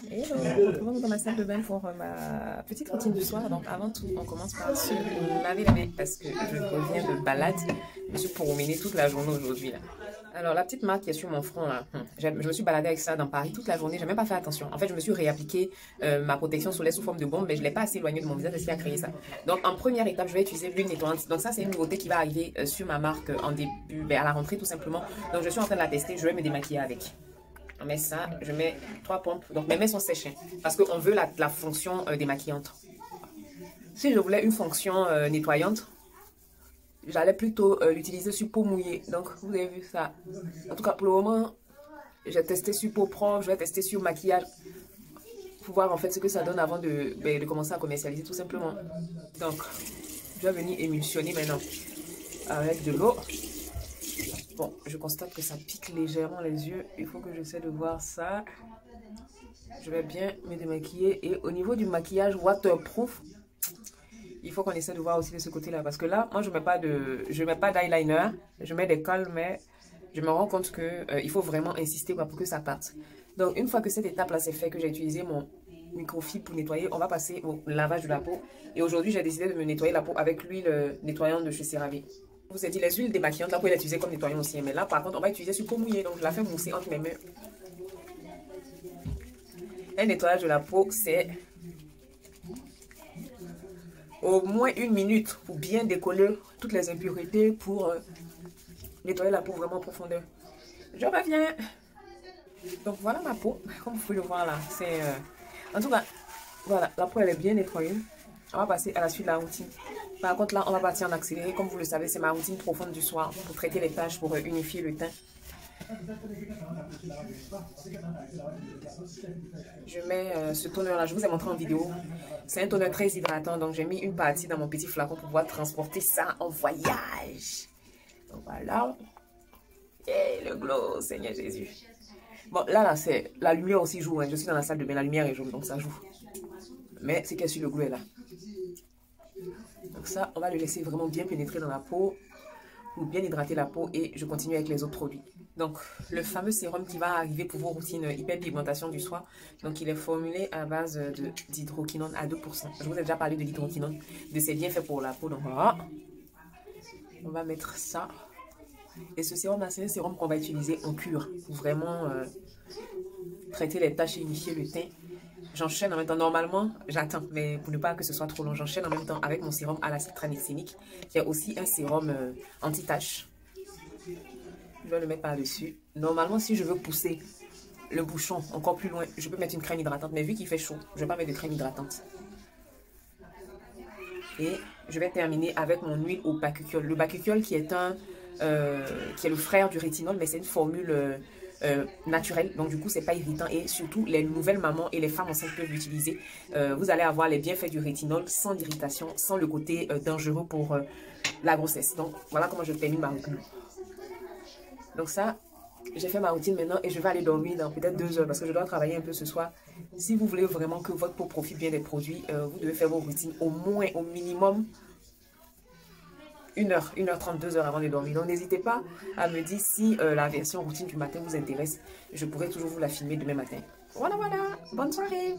Hello, retrouve-moi dans ma salle de bain pour ma petite routine du soir. Donc avant tout, on commence par se laver les mains parce que je reviens de balade. Je me suis promenée toute la journée aujourd'hui là. Alors la petite marque qui est sur mon front là, je me suis baladée avec ça dans Paris toute la journée. J'ai même pas fait attention. En fait, je me suis réappliqué ma protection solaire sous forme de bombe, mais je l'ai pas assez éloignée de mon visage, c'est ce qui a créé ça. Donc en première étape, je vais utiliser l'huile nettoyante. Donc ça, c'est une nouveauté qui va arriver sur ma marque en début, à la rentrée tout simplement. Donc je suis en train de la tester. Je vais me démaquiller avec. On met ça, je mets 3 pompes. Donc mes mains sont sèches parce qu'on veut la fonction démaquillante. Si je voulais une fonction nettoyante, j'allais plutôt l'utiliser sur peau mouillée. Donc vous avez vu ça. En tout cas pour le moment, j'ai testé sur peau propre, je vais tester sur maquillage. Pour voir en fait ce que ça donne avant de commencer à commercialiser tout simplement. Donc je vais venir émulsionner maintenant avec de l'eau. Bon, je constate que ça pique légèrement les yeux. Il faut que j'essaie de voir ça. Je vais bien me démaquiller. Et au niveau du maquillage waterproof, il faut qu'on essaie de voir aussi de ce côté-là. Parce que là, moi, je ne mets pas d'eyeliner. Je mets des cols, mais je me rends compte qu'il faut vraiment insister pour que ça parte. Donc, une fois que cette étape-là c'est fait, que j'ai utilisé mon microfibre pour nettoyer, on va passer au lavage de la peau. Et aujourd'hui, j'ai décidé de me nettoyer la peau avec l'huile nettoyante de chez CeraVe. Je vous ai dit, les huiles démaquillantes, là, vous pouvez l'utiliser comme nettoyant aussi. Mais là, par contre, on va utiliser sur peau mouillée. Donc, je la fais mousser entre mes mains. Un nettoyage de la peau, c'est au moins 1 minute pour bien décoller toutes les impuretés, pour nettoyer la peau vraiment en profondeur. Je reviens. Donc, voilà ma peau. Comme vous pouvez le voir là, c'est... En tout cas, voilà, la peau, elle est bien nettoyée. On va passer à la suite de la routine. Par contre, là, on va partir en accéléré. Comme vous le savez, c'est ma routine profonde du soir pour traiter les taches, pour unifier le teint. Je mets ce toner-là, je vous ai montré en vidéo. C'est un toner très hydratant, donc j'ai mis une partie dans mon petit flacon pour pouvoir transporter ça en voyage. Donc voilà. Et le glow, Seigneur Jésus. Bon, là, c'est la lumière aussi joue. Hein. Je suis dans la salle de bain, la lumière est jaune, donc ça joue. Mais c'est qu'elle suit le glow est là. Donc ça, on va le laisser vraiment bien pénétrer dans la peau pour bien hydrater la peau et je continue avec les autres produits. Donc, le fameux sérum qui va arriver pour vos routines hyperpigmentation du soir. Donc, il est formulé à base d'hydroquinone à 2%. Je vous ai déjà parlé de l'hydroquinone, de ses bienfaits pour la peau. Donc, voilà. On va mettre ça. Et ce sérum-là, c'est un sérum qu'on va utiliser en cure pour vraiment traiter les taches et unifier le teint. J'enchaîne en même temps, normalement, j'attends, mais pour ne pas que ce soit trop long, j'enchaîne en même temps avec mon sérum à l'acide tranexamique, qui est aussi un sérum anti-tache. Je vais le mettre par-dessus. Normalement, si je veux pousser le bouchon encore plus loin, je peux mettre une crème hydratante, mais vu qu'il fait chaud, je ne vais pas mettre de crème hydratante. Et je vais terminer avec mon huile au bakuchiol. Le bakuchiol qui est le frère du rétinol, mais c'est une formule... naturel, donc du coup c'est pas irritant et surtout les nouvelles mamans et les femmes enceintes peuvent l'utiliser. Vous allez avoir les bienfaits du rétinol sans l'irritation, sans le côté dangereux pour la grossesse. Donc voilà comment je termine ma routine. Donc ça, j'ai fait ma routine maintenant et je vais aller dormir dans peut-être 2 heures parce que je dois travailler un peu ce soir. Si vous voulez vraiment que votre peau profite bien des produits, vous devez faire vos routines au moins, au minimum 1h, 1h30, 2 heures avant de dormir. Donc n'hésitez pas à me dire si la version routine du matin vous intéresse. Je pourrais toujours vous la filmer demain matin. Voilà, voilà. Bonne soirée.